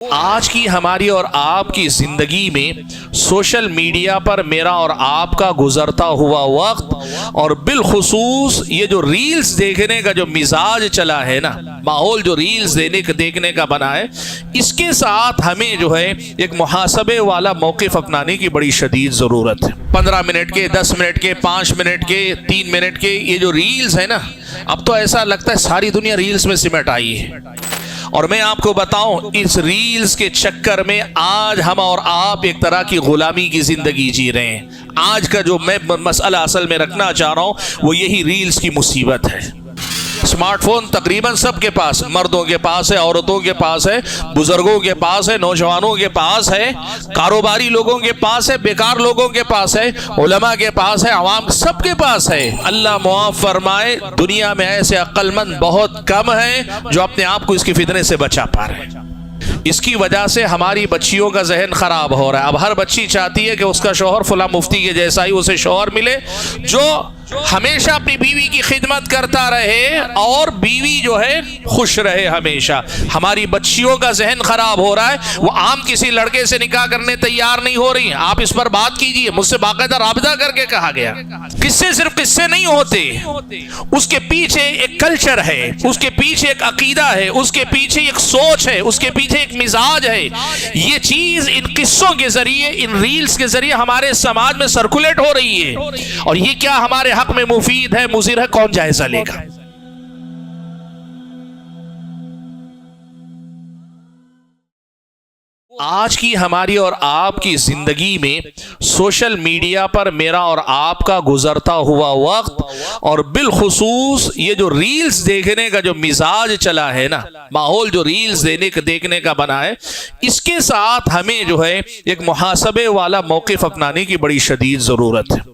آج کی ہماری اور آپ کی زندگی میں سوشل میڈیا پر میرا اور آپ کا گزرتا ہوا وقت اور بالخصوص یہ جو ریلز دیکھنے کا جو مزاج چلا ہے نا، ماحول جو ریلز دیکھنے کا بنا ہے، اس کے ساتھ ہمیں جو ہے ایک محاسبے والا موقف اپنانے کی بڑی شدید ضرورت ہے۔ 15 منٹ کے، 10 منٹ کے، 5 منٹ کے، 3 منٹ کے یہ جو ریلز ہے نا، اب تو ایسا لگتا ہے ساری دنیا ریلز میں سمٹ آئی ہے۔ اور میں آپ کو بتاؤں، اس ریلز کے چکر میں آج ہم اور آپ ایک طرح کی غلامی کی زندگی جی رہے ہیں۔ آج کا جو میں مسئلہ اصل میں رکھنا چاہ رہا ہوں وہ یہی ریلز کی مصیبت ہے۔ اسمارٹ فون تقریباً سب کے پاس، مردوں کے پاس ہے، عورتوں کے پاس ہے، بزرگوں کے پاس ہے، نوجوانوں کے پاس ہے، کاروباری لوگوں کے پاس ہے، بیکار لوگوں کے پاس ہے، علماء کے پاس ہے، عوام سب کے پاس ہے۔ اللہ معاف فرمائے، دنیا میں ایسے عقل مند بہت کم ہیں جو اپنے آپ کو اس کی فتنے سے بچا پا رہے ہیں۔ اس کی وجہ سے ہماری بچیوں کا ذہن خراب ہو رہا ہے۔ اب ہر بچی چاہتی ہے کہ اس کا شوہر فلاں مفتی کے جیسا ہی اسے شوہر ملے جو ہمیشہ اپنی بیوی کی خدمت کرتا رہے اور بیوی جو ہے خوش رہے ہمیشہ۔ ہماری بچیوں کا ذہن خراب ہو رہا ہے، وہ عام کسی لڑکے سے نکاح کرنے تیار نہیں ہو رہی ہیں۔ آپ اس پر بات کیجئے، مجھ سے باقاعدہ رابطہ کر کے کہا گیا۔ قصے صرف قصے نہیں ہوتے، اس کے پیچھے ایک کلچر ہے، اس کے پیچھے ایک عقیدہ ہے، اس کے پیچھے ایک سوچ ہے، اس کے پیچھے ایک مزاج ہے۔ یہ چیز ان قصوں کے ذریعے، ان ریلز کے ذریعے ہمارے سماج میں سرکولیٹ ہو رہی ہے، اور یہ کیا ہمارے حق میں مفید ہے، مضر ہے، کون جائزہ لے گا؟ آج کی ہماری اور آپ کی زندگی میں سوشل میڈیا پر میرا اور آپ کا گزرتا ہوا وقت اور بالخصوص یہ جو ریلز دیکھنے کا جو مزاج چلا ہے نا، ماحول جو ریلز دیکھنے کا بنا ہے، اس کے ساتھ ہمیں جو ہے ایک محاسبے والا موقف اپنانے کی بڑی شدید ضرورت ہے۔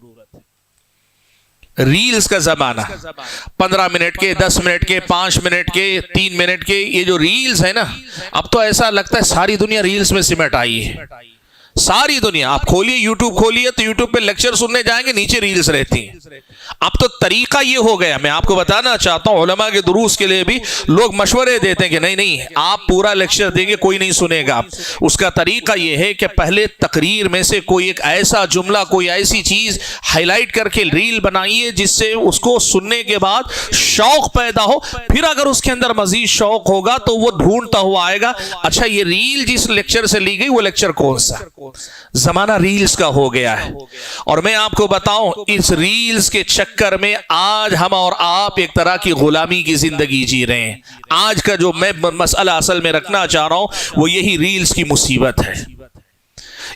ریلز کا زمانہ، 15 منٹ کے، 10 منٹ کے، 5 منٹ کے، 3 منٹ کے یہ جو ریلز ہے نا، اب تو ایسا لگتا ہے ساری دنیا ریلز میں سمٹ آئی ہے۔ ساری دنیا، آپ کھولیے یوٹیوب کھولیے تو یوٹیوب پہ لیکچر سننے جائیں گے، نیچے ریلز رہتی ہیں۔ اب تو طریقہ یہ ہو گیا، میں آپ کو بتانا چاہتا ہوں، علماء کے دروس کے لیے بھی لوگ مشورے دیتے ہیں کہ نہیں آپ پورا لیکچر دیں گے کوئی نہیں سنے گا۔ اس کا طریقہ یہ ہے کہ پہلے تقریر میں سے کوئی ایک ایسا جملہ، کوئی ایسی چیز ہائی لائٹ کر کے ریل بنائیے جس سے اس کو سننے کے بعد شوق پیدا ہو، پھر اگر اس کے اندر مزید شوق ہوگا تو وہ ڈھونڈتا ہوا آئے گا، اچھا یہ ریل جس لیکچر سے لی گئی وہ لیکچر کون سا؟ زمانہ ریلز کا ہو گیا ہے۔ اور میں آپ کو بتاؤں، اس ریلز کے چکر میں آج ہم اور آپ ایک طرح کی غلامی کی زندگی جی رہے ہیں۔ آج کا جو میں مسئلہ اصل میں رکھنا چاہ رہا ہوں وہ یہی ریلز کی مصیبت ہے۔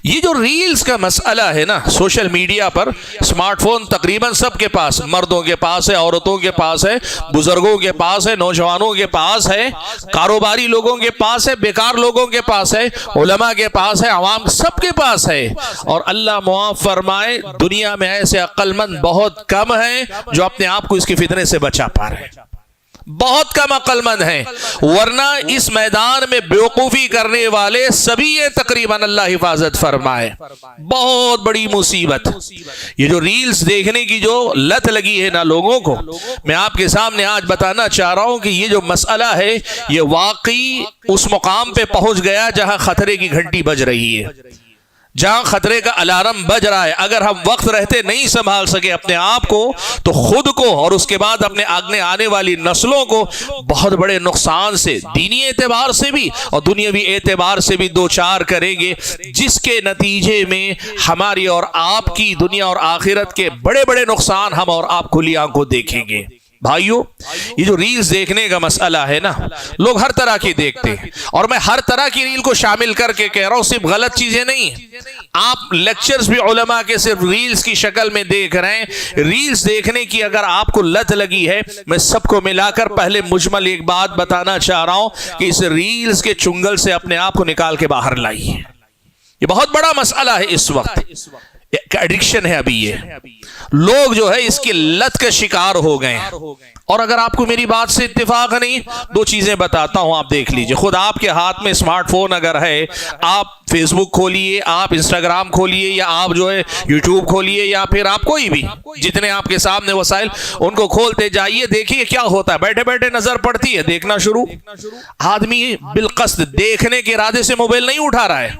یہ جو ریلز کا مسئلہ ہے نا، سوشل میڈیا پر اسمارٹ فون تقریباً سب کے پاس، مردوں کے پاس ہے، عورتوں کے پاس ہے، بزرگوں کے پاس ہے، نوجوانوں کے پاس ہے، کاروباری لوگوں کے پاس ہے، بیکار لوگوں کے پاس ہے، علماء کے پاس ہے، عوام سب کے پاس ہے۔ اور اللہ معاف فرمائے، دنیا میں ایسے عقل مند بہت کم ہیں جو اپنے آپ کو اس کی فتنے سے بچا پا رہے ہیں۔ بہت کم عقل مند ہیں، ورنہ اس میدان میں بیوقوفی کرنے والے سبھی ہیں تقریباً، اللہ حفاظت فرمائے۔ بہت بڑی مصیبت یہ جو ریلز دیکھنے کی جو لت لگی ہے نا لوگوں کو، میں آپ کے سامنے آج بتانا چاہ رہا ہوں کہ یہ جو مسئلہ ہے یہ واقعی اس مقام پہ پہنچ گیا جہاں خطرے کی گھنٹی بج رہی ہے، جہاں خطرے کا الارم بج رہا ہے۔ اگر ہم وقت رہتے نہیں سنبھال سکے اپنے آپ کو تو خود کو اور اس کے بعد اپنے آنے والی نسلوں کو بہت بڑے نقصان سے، دینی اعتبار سے بھی اور دنیاوی اعتبار سے بھی دوچار کریں گے، جس کے نتیجے میں ہماری اور آپ کی دنیا اور آخرت کے بڑے بڑے نقصان ہم اور آپ کھلی آنکھوں دیکھیں گے۔ بھائیو، یہ جو ریلز دیکھنے کا مسئلہ ہے نا، لوگ ہر طرح کی دیکھتے ہیں، اور میں ہر طرح کی ریل کو شامل کر کے کہہ رہا ہوں، صرف غلط چیزیں نہیں۔ آپ لیکچرز بھی علماء کے صرف ریلز کی شکل میں دیکھ رہے ہیں۔ ریلز دیکھنے کی اگر آپ کو لت لگی ہے، میں سب کو ملا کر پہلے مجمل ایک بات بتانا چاہ رہا ہوں کہ اس ریلز کے چنگل سے اپنے آپ کو نکال کے باہر لائیے۔ یہ بہت بڑا مسئلہ ہے اس وقت، ایک ایڈکشن ہے ابھی، یہ لوگ جو ہے اس کی لت کا شکار ہو گئے ہیں، اور اگر آپ کو میری بات سے اتفاق نہیں، دو چیزیں بتاتا ہوں، آپ دیکھ لیجئے. خود آپ کے ہاتھ میں اسمارٹ فون اگر ہے، آپ فیس بک کھولیے، آپ انسٹاگرام کھولیے، یا آپ جو ہے یوٹیوب کھولیے، یا پھر آپ کوئی بھی جتنے آپ کے سامنے وسائل ان کو کھولتے جائیے، دیکھیے کیا ہوتا ہے. بیٹھے بیٹھے نظر پڑتی ہے، دیکھنا شروع. آدمی بالقصد دیکھنے کے ارادے سے موبائل نہیں اٹھا رہا ہے،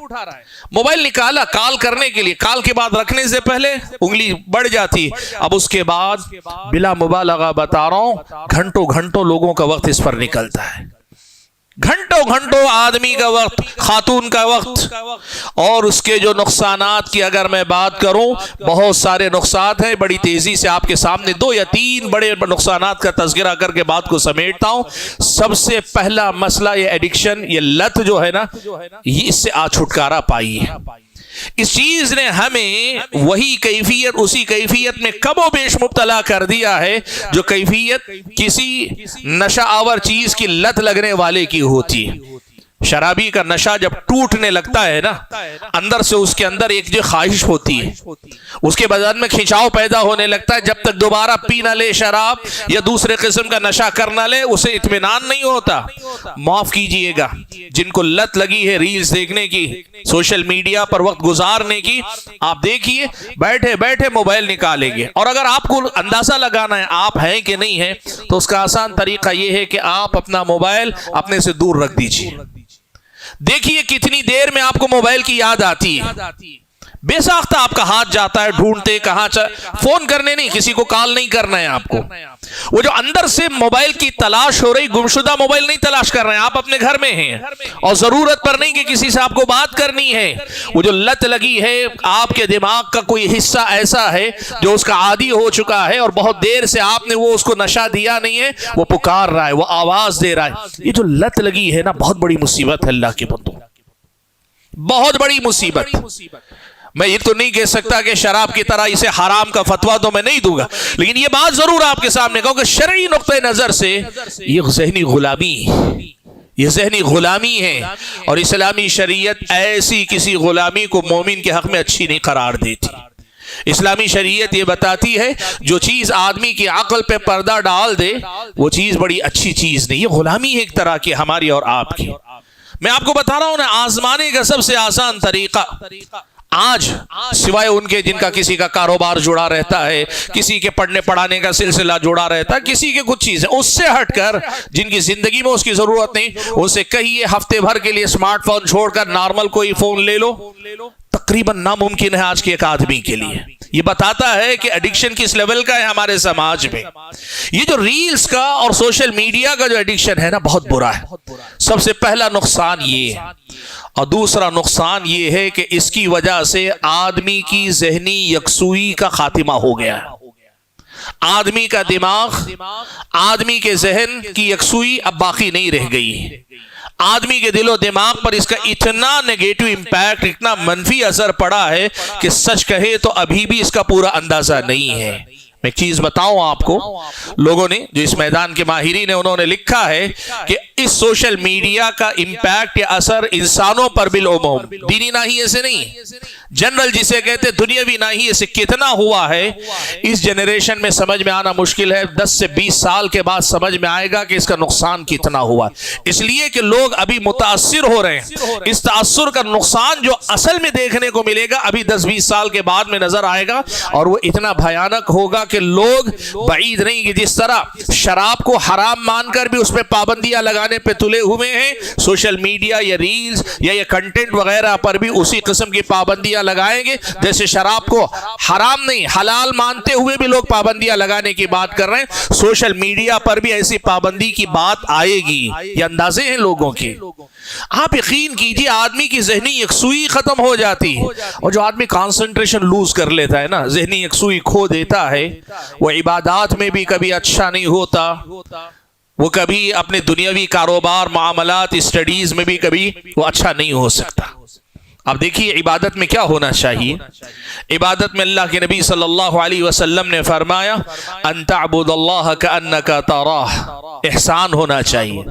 موبائل نکالا کال کرنے کے لیے، کال کے بعد رکھنے سے پہلے انگلی بڑھ جاتی. اب اس کے بعد بلا مبالغہ بتا رہا ہوں، گھنٹوں گھنٹوں لوگوں کا وقت اس پر نکلتا ہے، گھنٹوں گھنٹوں آدمی کا وقت، خاتون کا وقت. اور اس کے جو نقصانات کی اگر میں بات کروں، بہت سارے نقصانات ہیں. بڑی تیزی سے آپ کے سامنے 2 یا 3 بڑے نقصانات کا تذکرہ کر کے بات کو سمیٹتا ہوں. سب سے پہلا مسئلہ یہ ایڈکشن، یہ لت جو ہے نا، یہ اس سے چھٹکارا پائیے. اس چیز نے ہمیں وہی کیفیت، اسی کیفیت میں کم و بیش مبتلا کر دیا ہے جو کیفیت کسی نشہ آور چیز کی لت لگنے والے کی ہوتی. شرابی کا نشہ جب ٹوٹنے لگتا ہے نا، اندر سے اس کے اندر ایک جو خواہش ہوتی ہے، اس کے بدن میں کھنچاؤ پیدا ہونے لگتا ہے. جب تک دوبارہ پی نہ لے شراب یا دوسرے قسم کا نشہ کر نہ لے، اسے اطمینان نہیں ہوتا. معاف کیجئے گا، جن کو لت لگی ہے ریلز دیکھنے کی، سوشل میڈیا پر وقت گزارنے کی، آپ دیکھیے بیٹھے بیٹھے موبائل نکالیں گے. اور اگر آپ کو اندازہ لگانا ہے آپ ہیں کہ نہیں ہیں، تو اس کا آسان طریقہ یہ ہے کہ آپ اپنا موبائل اپنے سے دور رکھ دیجئے. دیکھیے کتنی دیر میں آپ کو موبائل کی یاد آتی ہے. بے ساختہ آپ کا ہاتھ جاتا ہے ڈھونڈتے، کہاں فون کرنے نہیں، کسی کو کال نہیں کرنا ہے آپ کو. وہ جو اندر سے موبائل کی تلاش ہو رہی، گمشدہ موبائل نہیں تلاش کر رہے ہیں، آپ اپنے گھر میں ہیں اور ضرورت پر نہیں کہ کسی سے آپ کو بات کرنی ہے. وہ جو لت لگی ہے، آپ کے دماغ کا کوئی حصہ ایسا ہے جو اس کا عادی ہو چکا ہے، اور بہت دیر سے آپ نے وہ اس کو نشہ دیا نہیں ہے، وہ پکار رہا ہے، وہ آواز دے رہا ہے. یہ جو لت لگی ہے نا، بہت بڑی مصیبت ہے اللہ کے بندو، بہت بڑی مصیبت. میں یہ تو نہیں کہہ سکتا کہ شراب کی طرح اسے حرام کا فتویٰ تو میں نہیں دوں گا، لیکن یہ بات ضرور آپ کے سامنے کہوں کہ شرعی نقطہ نظر سے یہ ذہنی غلامی، یہ ذہنی غلامی ہے. اور اسلامی شریعت ایسی کسی غلامی کو مومن کے حق میں اچھی نہیں قرار دیتی. اسلامی شریعت یہ بتاتی ہے جو چیز آدمی کی عقل پہ پردہ ڈال دے وہ چیز بڑی اچھی چیز نہیں. یہ غلامی ہے ایک طرح کی ہماری اور آپ کی. میں آپ کو بتا رہا ہوں نا، آزمانے کا سب سے آسان طریقہ آج سوائے ان کے جن کا کسی کا کاروبار جڑا رہتا ہے، کسی کے پڑھنے پڑھانے کا سلسلہ جڑا رہتا ہے، کسی کے کچھ چیزیں اس سے ہٹ کر جن کی زندگی میں اس کی ضرورت نہیں، اسے کہیے ہفتے بھر کے لیے اسمارٹ فون چھوڑ کر نارمل کوئی فون لے لو. تقریباً ناممکن ہے آج کے ایک آدمی کے لیے. یہ بتاتا ہے کہ ایڈکشن کس لیول کا ہے ہمارے سماج میں. یہ جو ریلز کا اور سوشل میڈیا کا جو ایڈکشن ہے نا، بہت برا ہے. سب سے پہلا نقصان یہ ہے، اور دوسرا نقصان یہ ہے کہ اس کی وجہ سے آدمی کی ذہنی یکسوئی کا خاتمہ ہو گیا ہے. آدمی کا دماغ، آدمی کے ذہن کی یکسوئی اب باقی نہیں رہ گئی. آدمی کے دل و دماغ پر اس کا اتنا نیگیٹو امپیکٹ، اتنا منفی اثر پڑا ہے کہ سچ کہے تو ابھی بھی اس کا پورا اندازہ نہیں ہے. میں ایک چیز بتاؤں آپ کو، لوگوں نے جو اس میدان کے ماہرین ہیں انہوں نے لکھا ہے کہ اس سوشل میڈیا کا امپیکٹ یا اثر انسانوں پر بالعموم، دینی ناحیے سے نہیں، جنرل جسے کہتے دنیاوی ناحیے سے کتنا ہوا ہے اس جنریشن میں سمجھ میں آنا مشکل ہے. 10 سے 20 سال کے بعد سمجھ میں آئے گا کہ اس کا نقصان کتنا ہوا. اس لیے کہ لوگ ابھی متاثر ہو رہے ہیں. اس تاثر کا نقصان جو اصل میں دیکھنے کو ملے گا ابھی 10-20 سال کے بعد میں نظر آئے گا، اور وہ اتنا بھیانک ہوگا کہ لوگ بعید نہیں کہ جس طرح شراب کو حرام مان کر بھی اس پہ پابندیاں لگانے پہ تلے ہوئے ہیں، سوشل میڈیا یا ریلز یا یہ کنٹینٹ وغیرہ پر بھی اسی قسم کی پابندیاں لگائیں گے. جیسے شراب کو حرام نہیں حلال مانتے ہوئے بھی لوگ پابندیاں لگانے کی بات کر رہے ہیں، سوشل میڈیا پر بھی ایسی پابندی کی بات آئے گی. یہ اندازے ہیں لوگوں کے. آپ یقین کیجئے آدمی کی ذہنی یکسوئی ختم ہو جاتی ہے، اور جو آدمی کانسنٹریشن لوز کر لیتا ہے نا، ذہنی یکسوئی کھو دیتا ہے، وہ عبادات میں بھی کبھی اچھا نہیں ہوتا، وہ کبھی اپنے دنیاوی کاروبار، معاملات، اسٹڈیز میں بھی کبھی وہ اچھا نہیں ہو سکتا. اب دیکھیے عبادت میں کیا ہونا چاہیے. عبادت میں اللہ کے نبی صلی اللہ علیہ وسلم نے فرمایا ان تعبد اللہ کأنک تراہ، احسان ہونا چاہیے.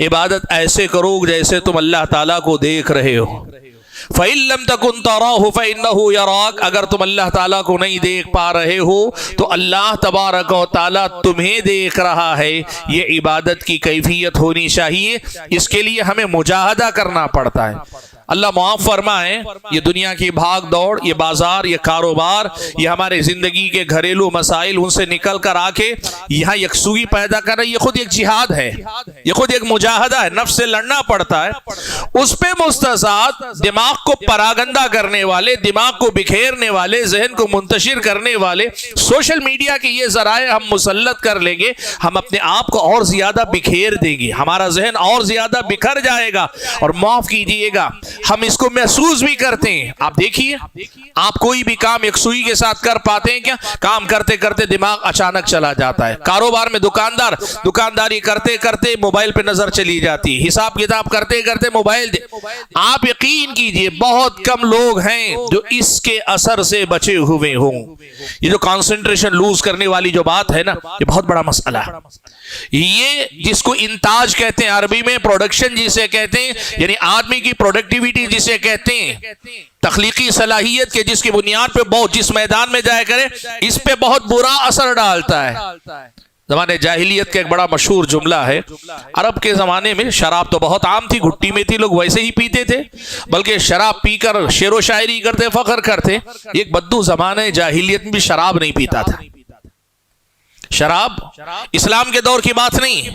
عبادت ایسے کرو جیسے تم اللہ تعالیٰ کو دیکھ رہے ہو. فَإِن لَّمْ تَكُن تَرَاهُ فَإِنَّهُ يَرَاكَ، اگر تم اللہ تعالیٰ کو نہیں دیکھ پا رہے ہو تو اللہ تبارک و تعالیٰ تمہیں دیکھ رہا ہے۔ یہ عبادت کی کیفیت ہونی چاہیے، اس کے لیے ہمیں مجاہدہ کرنا پڑتا ہے۔ اللہ معاف فرمائے، یہ دنیا کی بھاگ دوڑ، یہ بازار، یہ کاروبار، یہ ہمارے زندگی کے گھریلو مسائل، ان سے نکل کر آ کے یہاں یکسوئی پیدا کرنا، یہ خود ایک جہاد ہے، یہ خود ایک مجاہدہ ہے، نفس سے لڑنا پڑتا ہے۔ اس پہ مستضاد دماغ کو پراگندہ کرنے والے، دماغ کو بکھیرنے والے، ذہن کو منتشر کرنے والے سوشل میڈیا کے یہ ذرائع ہم مسلط کر لیں گے، ہم اپنے آپ کو اور زیادہ بکھیر دیں گے، ہمارا ذہن اور زیادہ بکھر جائے گا۔ اور معاف کیجئے گا، ہم اس کو محسوس بھی کرتے ہیں۔ آپ دیکھیے، آپ کوئی بھی کام یکسوئی کے ساتھ کر پاتے ہیں کیا؟ کام کرتے کرتے دماغ اچانک چلا جاتا ہے۔ کاروبار میں دکانداری کرتے کرتے موبائل پہ نظر چلی جاتی ہے، حساب کتاب کرتے کرتے موبائل آپ یقین کیجئے بہت کم لوگ ہیں جو اس کے اثر سے بچے ہوئے ہوں۔ یہ جو کانسنٹریشن لوز کرنے والی جو بات ہے نا، یہ بہت بڑا مسئلہ ہے۔ یہ جس کو انتاج کہتے ہیں عربی میں، پروڈکشن جسے کہتے ہیں، یعنی آدمی کی پروڈکٹیوٹی جسے کہتے ہیں، تخلیقی صلاحیت کے جس کی بنیاد پہ بہت جس میدان میں جائے کرے، اس پہ بہت برا اثر ڈالتا ہے۔ زمانے جاہلیت کا ایک بڑا مشہور جملہ ہے، عرب کے زمانے میں شراب تو بہت عام تھی، گھٹی میں تھی، لوگ ویسے ہی پیتے تھے، بلکہ شراب پی کر شعر و شاعری کرتے، فخر کرتے۔ ایک بدو زمانے جاہلیت میں بھی شراب نہیں پیتا تھا۔ شراب اسلام کے دور کی بات نہیں،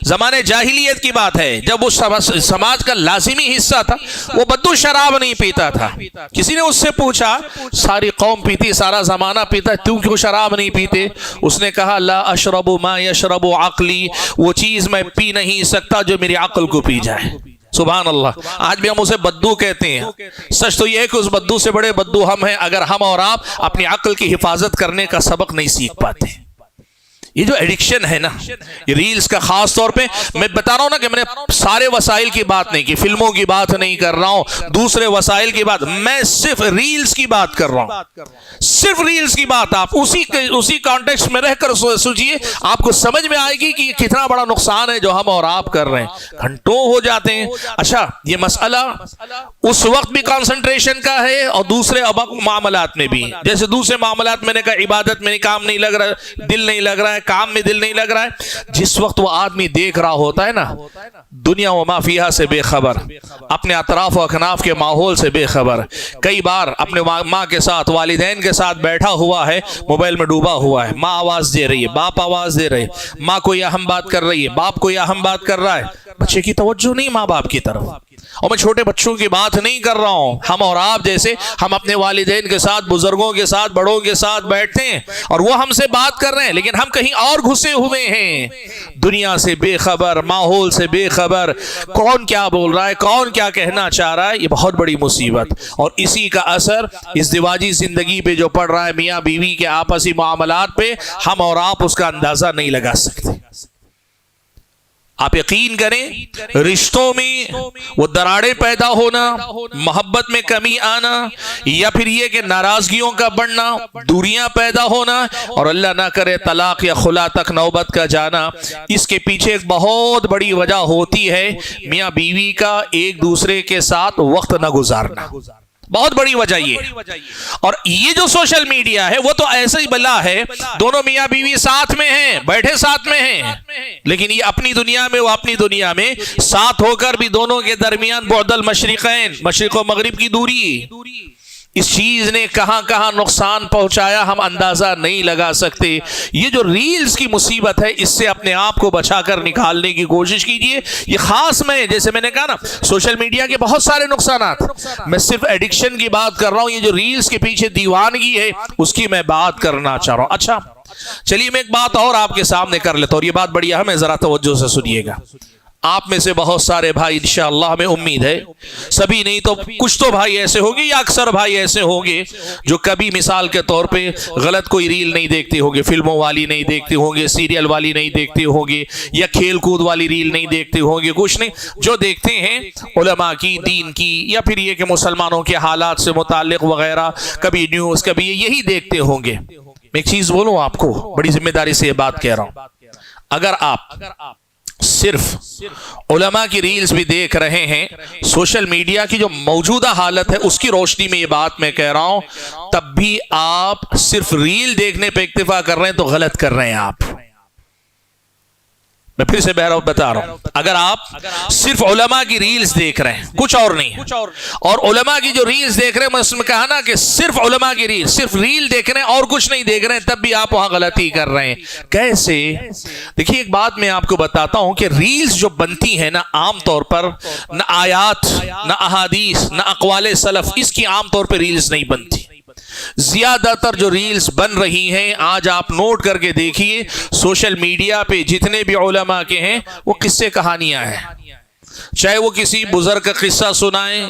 زمانے جاہلیت کی بات ہے، جب اس سماج کا لازمی حصہ تھا، وہ بدو شراب نہیں پیتا تھا۔ کسی نے اس سے پوچھا، ساری قوم پیتی، سارا زمانہ پیتا، تم کیوں شراب نہیں پیتے؟ اس نے کہا، لا اشرب ما یشرب عقلی، وہ چیز میں پی نہیں سکتا جو میری عقل کو پی جائے۔ سبحان اللہ۔ آج بھی ہم اسے بدو کہتے ہیں، سچ تو یہ ہے کہ اس بدو سے بڑے بدو ہم ہیں اگر ہم اور آپ اپنی عقل کی حفاظت کرنے کا سبق نہیں سیکھ پاتے۔ یہ جو ایڈکشن ہے نا، یہ ریلز کا خاص طور پہ، میں بتا رہا ہوں نا کہ میں نے سارے وسائل کی بات نہیں کی، فلموں کی بات نہیں کر رہا ہوں، دوسرے وسائل کی بات، میں صرف ریلز کی بات کر رہا ہوں، صرف ریلز کی بات۔ آپ اسی کانٹیکسٹ میں رہ کر سوچئے، آپ کو سمجھ میں آئے گی کہ یہ کتنا بڑا نقصان ہے جو ہم اور آپ کر رہے ہیں، گھنٹوں ہو جاتے ہیں۔ اچھا، یہ مسئلہ اس وقت بھی کانسنٹریشن کا ہے اور دوسرے معاملات میں بھی، جیسے دوسرے معاملات میں نے کہا، عبادت میں کام نہیں لگ رہا، دل نہیں لگ رہا ہے، کام میں دل نہیں لگ رہا ہے، جس وقت وہ آدمی دیکھ رہا ہوتا ہے نا، دنیا و ما فیہا سے بے خبر، اپنے اطراف و اکناف کے ماحول سے بے خبر، کئی بار اپنے ماں کے ساتھ، والدین کے ساتھ بیٹھا ہوا ہے، موبائل میں ڈوبا ہوا ہے، ماں آواز دے رہی ہے، باپ آواز دے رہے ہیں، ماں کوئی اہم بات کر رہی ہے، باپ کوئی اہم بات کر رہا ہے، بچے کی توجہ نہیں ماں باپ کی طرف۔ اور میں چھوٹے بچوں کی بات نہیں کر رہا ہوں، ہم اور آپ جیسے ہم اپنے والدین کے ساتھ، بزرگوں کے ساتھ، بڑوں کے ساتھ بیٹھتے ہیں اور وہ ہم سے بات کر رہے ہیں، لیکن ہم کہیں اور گھسے ہوئے ہیں، دنیا سے بے خبر، ماحول سے بے خبر، کون کیا بول رہا ہے، کون کیا کہنا چاہ رہا ہے، یہ بہت بڑی مصیبت۔ اور اسی کا اثر ازدواجی زندگی پہ جو پڑ رہا ہے، میاں بیوی کے آپسی معاملات پہ، ہم اور آپ اس کا اندازہ نہیں لگا سکتے۔ آپ یقین کریں، رشتوں میں وہ دراڑیں پیدا ہونا، محبت میں کمی آنا، یا پھر یہ کہ ناراضگیوں کا بڑھنا، دوریاں پیدا ہونا، اور اللہ نہ کرے طلاق یا خلا تک نوبت کا جانا، اس کے پیچھے ایک بہت بڑی وجہ ہوتی ہے میاں بیوی کا ایک دوسرے کے ساتھ وقت نہ گزارنا۔ بہت بڑی وجہ یہ، اور یہ جو سوشل میڈیا ہے وہ تو ایسا ہی بلا ہے، دونوں میاں بیوی ساتھ میں ہیں، بیٹھے ساتھ میں ہیں، لیکن یہ اپنی دنیا میں، وہ اپنی دنیا میں، ساتھ ہو کر بھی دونوں کے درمیان بعد المشرقین، مشرق و مغرب کی دوری۔ اس چیز نے کہاں کہاں نقصان پہنچایا ہم اندازہ نہیں لگا سکتے۔ یہ جو ریلز کی مصیبت ہے، اس سے اپنے آپ کو بچا کر نکالنے کی کوشش کیجئے۔ یہ خاص میں، جیسے میں نے کہا نا، سوشل میڈیا کے بہت سارے نقصانات، میں صرف ایڈکشن کی بات کر رہا ہوں، یہ جو ریلز کے پیچھے دیوانگی ہے اس کی میں بات کرنا چاہ رہا ہوں۔ اچھا چلیے، میں ایک بات اور آپ کے سامنے کر لیتا ہوں، اور یہ بات بڑی اہم ہے، ذرا توجہ سے سنیے گا۔ آپ میں سے بہت سارے بھائی، انشاءاللہ ہمیں امید ہے، سبھی نہیں تو کچھ تو بھائی ایسے ہوں گے، یا اکثر بھائی ایسے ہوں گے جو کبھی مثال کے طور پہ غلط کوئی ریل نہیں دیکھتے ہوں گے، فلموں والی نہیں دیکھتے ہوں گے، سیریل والی نہیں دیکھتے ہوں گے، یا کھیل کود والی ریل نہیں دیکھتے ہوں گے، کچھ نہیں، جو دیکھتے ہیں علماء کی، دین کی، یا پھر یہ کہ مسلمانوں کے حالات سے متعلق وغیرہ، کبھی نیوز، کبھی یہی دیکھتے ہوں گے۔ میں ایک چیز بولوں آپ کو، بڑی ذمہ داری سے یہ بات کہہ رہا ہوں، اگر آپ صرف علماء کی ریلز بھی دیکھ رہے ہیں، سوشل میڈیا کی جو موجودہ حالت ہے اس کی روشنی میں یہ بات میں کہہ رہا ہوں، تب بھی آپ صرف ریل دیکھنے پہ اکتفا کر رہے ہیں تو غلط کر رہے ہیں آپ۔ میں پھر سے بہرحال بتا رہا ہوں، اگر آپ صرف علماء کی ریلز دیکھ رہے ہیں، کچھ اور نہیں، اور علماء کی جو ریلز دیکھ رہے ہیں، میں اس میں کہا نا کہ صرف علماء کی ریل، صرف ریل دیکھ رہے ہیں اور کچھ نہیں دیکھ رہے ہیں، تب بھی آپ وہاں غلطی کر رہے ہیں۔ کیسے؟ دیکھیے ایک بات میں آپ کو بتاتا ہوں کہ ریلز جو بنتی ہیں نا، عام طور پر نہ آیات، نہ احادیث، نہ اقوال سلف، اس کی عام طور پہ ریلز نہیں بنتی۔ زیادہ تر جو ریلز بن رہی ہیں، آج آپ نوٹ کر کے دیکھیے، سوشل میڈیا پہ جتنے بھی علماء کے ہیں وہ قصے کہانیاں ہیں، چاہے وہ کسی بزرگ کا قصہ سنائیں،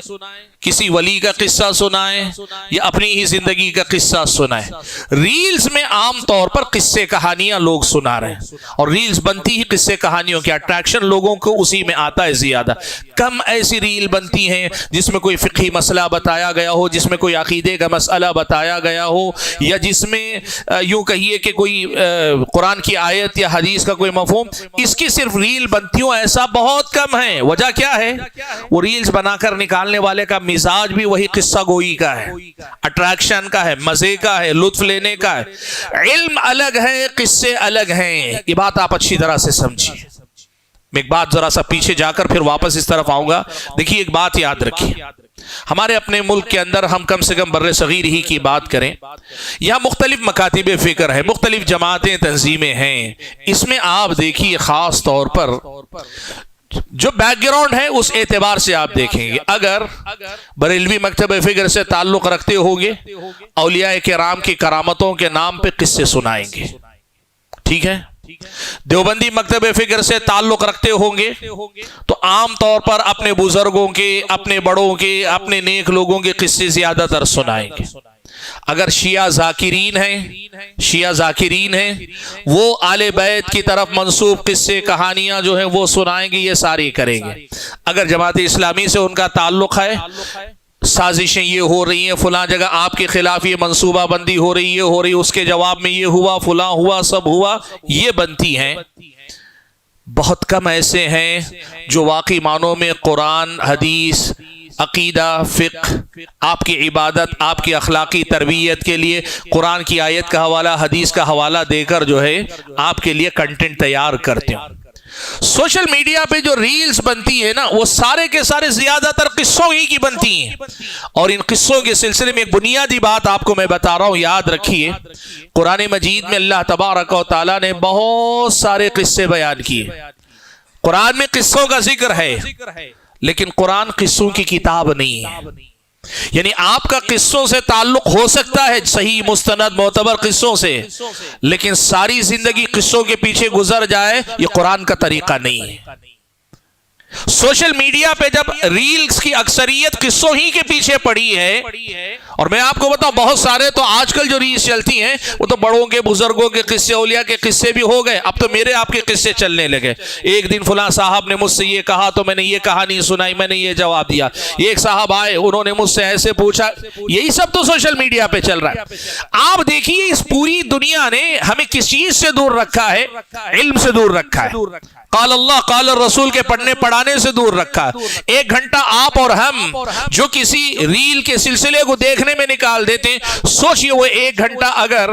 کسی ولی کا قصہ سنائیں، یا اپنی ہی زندگی کا قصہ سنائیں۔ ریلز میں عام طور پر قصے کہانیاں لوگ سنا رہے ہیں، اور ریلز بنتی ہی قصے کہانیوں کی، اٹریکشن لوگوں کو اسی میں آتا ہے زیادہ۔ کم ایسی ریل بنتی ہیں جس میں کوئی فقہی مسئلہ بتایا گیا ہو، جس میں کوئی عقیدے کا مسئلہ بتایا گیا ہو، یا جس میں یوں کہیے کہ کوئی قرآن کی آیت یا حدیث کا کوئی مفہوم، اس کی صرف ریل بنتی ہوں، ایسا بہت کم ہے۔ وجہ کیا ہے؟ وہ ریلز بنا کر نکالنے والے کا مزاج بھی وہی قصہ گوئی کا ہے، اٹریکشن کا ہے، مزے کا ہے، لطف لینے کا ہے۔ علم الگ ہے، قصے الگ ہیں، یہ بات آپ اچھی طرح سے سمجھیے۔ میں ایک بات ذرا سا پیچھے جا کر پھر واپس اس طرف آؤں گا۔ دیکھیے ایک بات یاد رکھیے، ہمارے اپنے ملک کے اندر ہم کم سے کم بر صغیر ہی کی بات کریں، یہاں مختلف مکاتب فکر ہے، مختلف جماعتیں، تنظیمیں ہیں۔ اس میں آپ دیکھیے خاص طور پر جو بیک گراؤنڈ ہے اس اعتبار سے آپ دیکھیں گے، اگر بریلوی مکتب فکر سے تعلق رکھتے ہوگے، اولیاء کرام کی کرامتوں کے نام پہ قصے سنائیں گے، ٹھیک ہے؟ دیوبندی مکتب فکر سے تعلق رکھتے ہوں گے تو عام طور پر اپنے بزرگوں کے، اپنے بڑوں کے، اپنے نیک لوگوں کے قصے زیادہ تر سنائیں گے۔ اگر شیعہ ذاکرین ہیں وہ آل بیت کی طرف منسوب قصے کہانیاں جو ہیں وہ سنائیں گے، یہ ساری کریں گے۔ اگر جماعت اسلامی سے ان کا تعلق ہے، سازشیں یہ ہو رہی ہیں، فلاں جگہ آپ کے خلاف یہ منصوبہ بندی ہو رہی، یہ ہو رہی، اس کے جواب میں یہ ہوا، فلاں ہوا، سب ہوا، یہ بنتی ہیں۔ بہت کم ایسے ہیں جو واقعی معنوں میں قرآن، حدیث، عقیدہ، فقہ، آپ کی عبادت، آپ کی اخلاقی تربیت کے لیے قرآن کی آیت کا حوالہ، حدیث کا حوالہ دے کر جو ہے آپ کے لیے کنٹینٹ تیار کرتے ہیں۔ سوشل میڈیا پہ جو ریلز بنتی ہے نا، وہ سارے کے سارے زیادہ تر قصوں ہی کی بنتی ہیں، اور ان قصوں کے سلسلے میں ایک بنیادی بات آپ کو میں بتا رہا ہوں، یاد رکھیے۔ قرآن مجید میں اللہ تبارک و تعالیٰ نے بہت سارے قصے بیان کیے، قرآن میں قصوں کا ذکر ہے، لیکن قرآن قصوں کی کتاب نہیں ہے۔ یعنی آپ کا قصوں سے تعلق ہو سکتا ہے، صحیح مستند معتبر قصوں سے، لیکن ساری زندگی قصوں کے پیچھے گزر جائے، یہ قرآن کا طریقہ نہیں ہے۔ سوشل میڈیا پہ جب ریلز کی اکثریت قصوں ہی کے پیچھے پڑی ہے، اور میں آپ کو بتاؤں بہت سارے تو آج کل جو ریلز چلتی ہیں وہ تو بڑوں کے، بزرگوں کے قصے، اولیاء کے قصے بھی ہو گئے، اب تو میرے آپ کے قصے چلنے لگے۔ ایک دن فلاں صاحب نے مجھ سے یہ کہا تو میں نے یہ کہانی سنائی، میں نے یہ جواب دیا۔ ایک صاحب آئے، انہوں نے مجھ سے ایسے پوچھا، یہی سب تو سوشل میڈیا پہ چل رہا ہے۔ آپ دیکھیے اس پوری دنیا نے ہمیں کس چیز سے دور رکھا ہے؟ علم سے دور رکھا ہے، قال اللہ قال الرسول کے پڑھنے پڑھانے سے دور رکھا۔ ایک گھنٹہ آپ اور ہم جو کسی ریل کے سلسلے کو دیکھنے میں نکال دیتے ہیں، سوچئے وہ ایک گھنٹہ اگر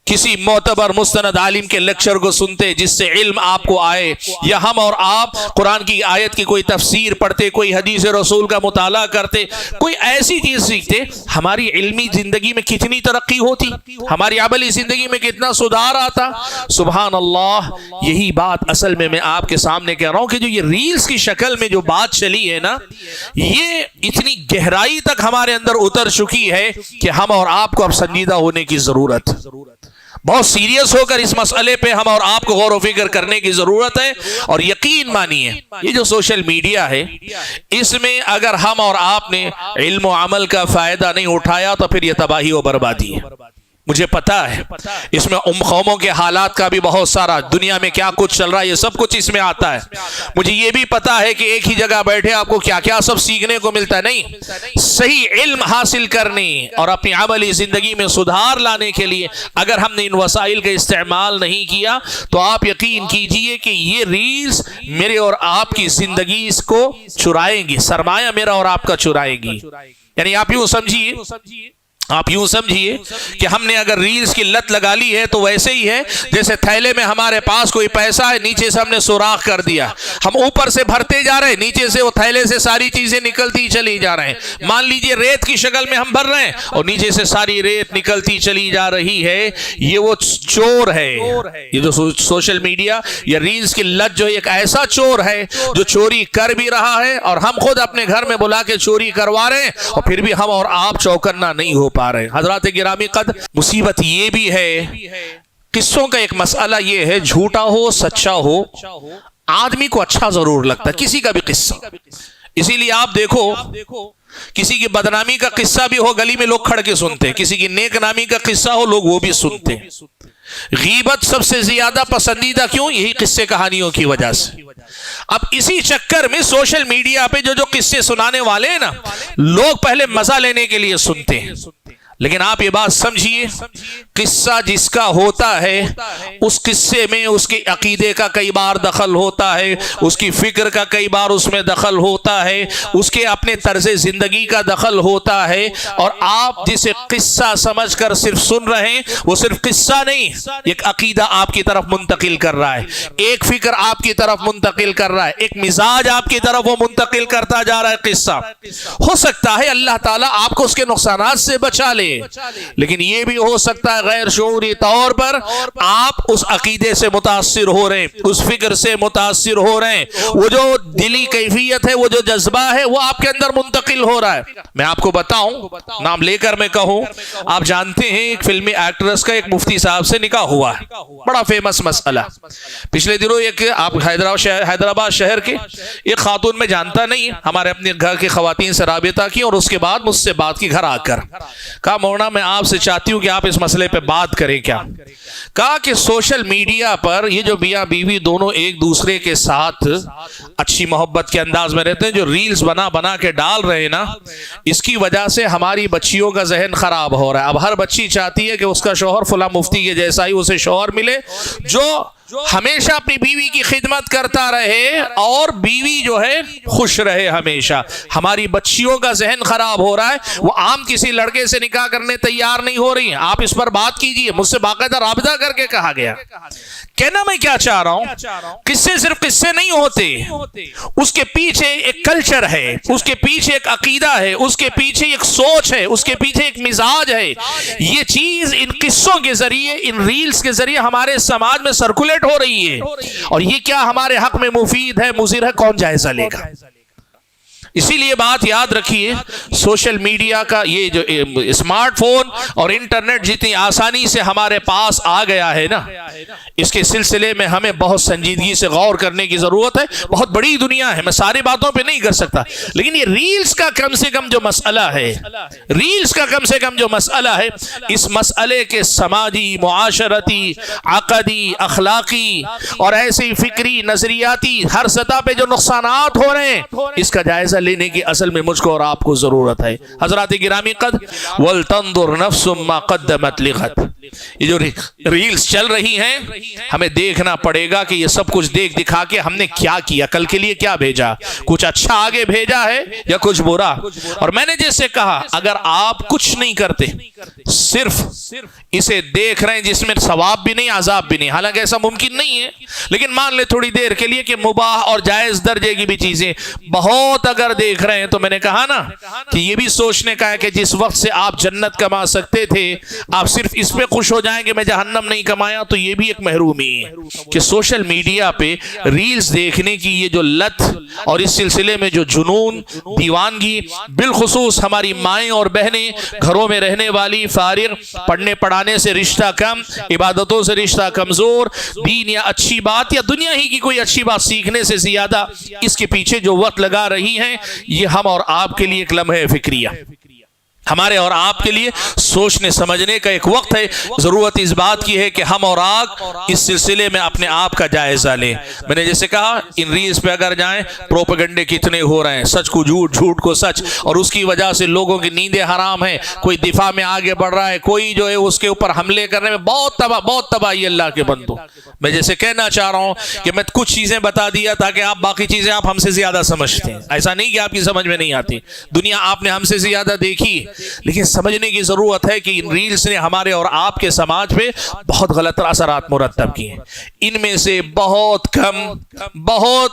کسی معتبر مستند عالم کے لیکچر کو سنتے جس سے علم آپ کو آئے، یا ہم اور آپ قرآن کی آیت کی کوئی تفسیر پڑھتے، کوئی حدیث رسول کا مطالعہ کرتے، کوئی ایسی چیز سیکھتے، ہماری علمی زندگی میں کتنی ترقی ہوتی، ہماری عملی زندگی میں کتنا سدھار آتا۔ سبحان اللہ، یہی بات اصل میں آپ کے سامنے کہہ رہا ہوں کہ جو یہ ریلز کی شکل میں جو بات چلی ہے نا، یہ اتنی گہرائی تک ہمارے اندر اتر چکی ہے کہ ہم اور آپ کو اب سنجیدہ ہونے کی ضرورت، بہت سیریس ہو کر اس مسئلے پہ ہم اور آپ کو غور و فکر کرنے کی ضرورت ہے۔ اور یقین مانیے یہ جو سوشل میڈیا ہے، اس میں اگر ہم اور آپ نے علم و عمل کا فائدہ نہیں اٹھایا تو پھر یہ تباہی و بربادی ہے۔ مجھے پتا ہے اس میں قوموں کے حالات کا بھی بہت سارا، دنیا میں کیا کچھ چل رہا ہے، یہ سب کچھ اس میں آتا ہے۔ مجھے یہ بھی پتا ہے کہ ایک ہی جگہ بیٹھے آپ کو کیا کیا سب سیکھنے کو ملتا ہے۔ نہیں، صحیح علم حاصل کرنے اور اپنی عملی زندگی میں سدھار لانے کے لیے اگر ہم نے ان وسائل کا استعمال نہیں کیا تو آپ یقین کیجئے کہ یہ ریلز میرے اور آپ کی زندگی اس کو چرائیں گی، سرمایہ میرا اور آپ کا چرائیں گی۔ یعنی آپ یوں سمجھیے کہ ہم نے اگر ریلز کی لت لگا لی ہے تو ویسے ہی ہے جیسے تھیلے میں ہمارے پاس کوئی پیسہ ہے، نیچے سے ہم نے سوراخ کر دیا، ہم اوپر سے بھرتے جا رہے ہیں، نیچے سے وہ تھیلے سے ساری چیزیں نکلتی چلی جا رہے ہیں۔ مان لیجئے ریت کی شکل میں ہم بھر رہے ہیں اور نیچے سے ساری ریت نکلتی چلی جا رہی ہے۔ یہ وہ چور ہے، یہ جو سوشل میڈیا یا ریلز کی لت جو ایک ایسا چور ہے جو چوری کر بھی رہا ہے اور ہم خود اپنے گھر میں بلا کے چوری کروا رہے ہیں اور پھر بھی ہم اور آپ چوکنا نہیں ہو پا رہے۔ حضرات گرامی قدر، مصیبت یہ بھی ہے، قصوں کا ایک مسئلہ یہ ہے، جھوٹا ہو سچا ہو آدمی کو اچھا ضرور لگتا ہے کسی کا بھی قصہ۔ اسی لیے آپ دیکھو کسی کی بدنامی کا قصہ بھی ہو گلی میں لوگ کھڑ کے سنتے ہیں، کسی کی نیک نامی کا قصہ ہو لوگ وہ بھی سنتے ہیں۔ غیبت سب سے زیادہ پسندیدہ کیوں؟ یہی قصے کہانیوں کی وجہ سے۔ اب اسی چکر میں سوشل میڈیا پہ جو قصے سنانے والے ہیں نا، لوگ پہلے مزہ لینے کے لیے سنتے ہیں، لیکن آپ یہ بات سمجھیے قصہ جس کا ہوتا ہے اس قصے میں اس کے عقیدے کا کئی بار دخل ہوتا ہے، اس کی فکر کا کئی بار اس میں دخل ہوتا ہے، اس کے اپنے طرز زندگی کا دخل ہوتا ہے، اور آپ جسے قصہ سمجھ کر صرف سن رہے ہیں وہ صرف قصہ نہیں، ایک عقیدہ آپ کی طرف منتقل کر رہا ہے، ایک فکر آپ کی طرف منتقل کر رہا ہے، ایک مزاج آپ کی طرف وہ منتقل کرتا جا رہا ہے۔ قصہ ہو سکتا ہے اللہ تعالیٰ آپ کو اس کے نقصانات سے بچا لے، لیکن یہ بھی ہو سکتا ہے غیر شعوری طور پر آپ اس عقیدے سے متاثر ہو رہے ہیں، اس فکر سے متاثر ہو رہے ہیں، وہ جو دلی کیفیت ہے، وہ جو جذبہ ہے وہ آپ کے اندر منتقل ہو رہا ہے۔ میں آپ کو بتاؤں، نام لے کر میں کہوں، آپ جانتے ہیں ایک فلمی ایکٹریس کا ایک مفتی صاحب سے نکاح ہوا ہے، بڑا فیمس مسئلہ۔ پچھلے دنوں ایک آپ حیدرآباد شہر کے ایک خاتون میں جانتا نہیں، ہمارے اپنے گھر کی خواتین سے رابطہ کی اور اس کے بعد مجھ سے بات کی گھر آ کر، کہا مولانا میں آپ سے چاہتی ہوں کہ آپ اس مسئلے پہ بات کریں۔ کیا کہا کہ سوشل میڈیا پر یہ جو میاں بیوی دونوں ایک دوسرے کے ساتھ اچھی محبت کے انداز میں رہتے ہیں، جو ریلز بنا کے ڈال رہے ہیں نا، اس کی وجہ سے ہماری بچیوں کا ذہن خراب ہو رہا ہے۔ اب ہر بچی چاہتی ہے کہ اس کا شوہر فلاں مفتی کے جیسا ہی اسے شوہر ملے جو ہمیشہ اپنی بیوی کی خدمت کرتا رہے اور بیوی جو ہے خوش رہے ہمیشہ۔ ہماری بچیوں کا ذہن خراب ہو رہا ہے، وہ عام کسی لڑکے سے نکاح کرنے تیار نہیں ہو رہی ہیں۔ آپ اس پر بات کیجئے، مجھ سے باقاعدہ رابطہ کر کے کہا گیا۔ کہنا میں کیا چاہ رہا ہوں، قصے صرف قصے نہیں ہوتے، اس کے پیچھے ایک کلچر ہے، اس کے پیچھے ایک عقیدہ ہے، اس کے پیچھے ایک سوچ ہے، اس کے پیچھے ایک مزاج ہے۔ یہ چیز ان قصوں کے ذریعے، ان ریلز کے ذریعے ہمارے سماج میں سرکولیٹ ہو رہی ہے، اور یہ کیا ہمارے حق میں مفید ہے مضر ہے کون جائزہ لے گا۔ اسی لیے بات یاد رکھیے، سوشل میڈیا کا یہ جو اسمارٹ فون اور انٹرنیٹ جتنی آسانی سے ہمارے پاس آ گیا ہے نا، اس کے سلسلے میں ہمیں بہت سنجیدگی سے غور کرنے کی ضرورت ہے۔ بہت بڑی دنیا ہے، میں ساری باتوں پہ نہیں کر سکتا، لیکن یہ ریلز کا کم سے کم جو مسئلہ ہے، ریلز کا کم سے کم جو مسئلہ ہے، اس مسئلے کے سماجی، معاشرتی، عقدی، اخلاقی اور ایسے فکری، نظریاتی ہر سطح پہ جو نقصانات ہو رہے ہیں، اس کا جائزہ لینے کی اصل میں مجھ کو اور آپ کو ضرورت ہے۔ حضرات گرامی قدر، وَلْتَنْظُرْ نَفْسٌ مَا قَدَّمَتْ لِغَدٍ، یہ جو ریلز چل رہی ہیں ہمیں دیکھنا پڑے گا کہ یہ سب کچھ دیکھ دکھا کے ہم نے کیا کیا، کل کے لیے کیا بھیجا، کچھ اچھا آگے بھیجا ہے یا کچھ برا۔ اور میں نے جیسے کہا، اگر آپ کچھ نہیں کرتے، صرف اسے دیکھ رہے ہیں جس میں ثواب بھی نہیں عذاب بھی نہیں، حالانکہ ایسا ممکن نہیں ہے، لیکن مان لے تھوڑی دیر کے لیے کہ مباح اور جائز درجے کی بھی چیزیں بہت اگر دیکھ رہے ہیں، تو میں نے کہا نا کہ یہ بھی سوچنے کا ہے کہ جس وقت سے آپ جنت کما سکتے تھے آپ صرف اس پہ خوش ہو جائیں کہ میں جہنم نہیں کمایا، تو یہ بھی ایک محرومی ہے کہ سوشل میڈیا پہ ریلز دیکھنے کی یہ جو لت اور اس سلسلے میں جو جنون، دیوانگی، بالخصوص ہماری مائیں اور بہنیں گھروں میں رہنے والی، فارغ، پڑھنے پڑھانے سے رشتہ کم، عبادتوں سے رشتہ کمزور، دین یا اچھی بات یا دنیا ہی کی کوئی اچھی بات سیکھنے سے زیادہ اس کے پیچھے جو وقت لگا رہی ہیں، یہ ہم اور آپ کے لیے ایک لمحہ فکریہ۔ ہمارے اور آپ کے لیے سوچنے سمجھنے کا ایک وقت ہے. ضرورت اس بات کی ہے کہ ہم اور آپ اس سلسلے میں اپنے آپ کا جائزہ لیں. میں نے جیسے کہا ان ریلز پہ اگر جائیں پروپیگنڈے کتنے ہو رہے ہیں، سچ کو جھوٹ، جھوٹ کو سچ، اور اس کی وجہ سے لوگوں کی نیندیں حرام ہیں. کوئی دفاع میں آگے بڑھ رہا ہے، کوئی جو ہے اس کے اوپر حملے کرنے میں بہت تباہی. اللہ کے بندو، میں جیسے کہنا چاہ رہا ہوں کہ میں کچھ چیزیں بتا دیا تاکہ آپ باقی چیزیں آپ ہم سے زیادہ سمجھتے ہیں. ایسا نہیں کہ آپ کی سمجھ میں نہیں آتی، دنیا آپ نے ہم سے زیادہ دیکھی، لیکن سمجھنے کی ضرورت ہے کہ ان ریلز نے ہمارے اور آپ کے سماج پہ بہت غلط اثرات مرتب کیے ہیں. ان میں سے بہت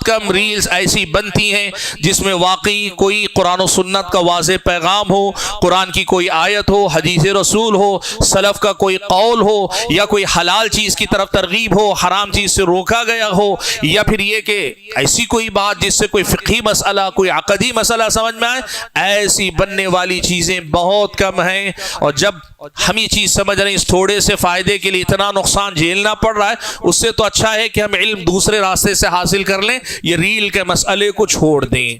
کم ریلز ایسی بنتی ہیں جس میں واقعی کوئی قرآن و سنت کا واضح پیغام ہو، قرآن کی کوئی آیت ہو، حدیث رسول ہو، سلف کا کوئی قول ہو، یا کوئی حلال چیز کی طرف ترغیب ہو، حرام چیز سے روکا گیا ہو، یا پھر یہ کہ ایسی کوئی بات جس سے کوئی فقہی مسئلہ، کوئی عقدی مسئلہ سمجھ میں آئے. ایسی بننے والی چیزیں بہت کم ہیں. اور جب ہم یہ چیز سمجھ رہے ہیں اس تھوڑے سے فائدے کے لیے اتنا نقصان جھیلنا پڑ رہا ہے، اس سے تو اچھا ہے کہ ہم علم دوسرے راستے سے حاصل کر لیں، یہ ریل کے مسئلے کو چھوڑ دیں.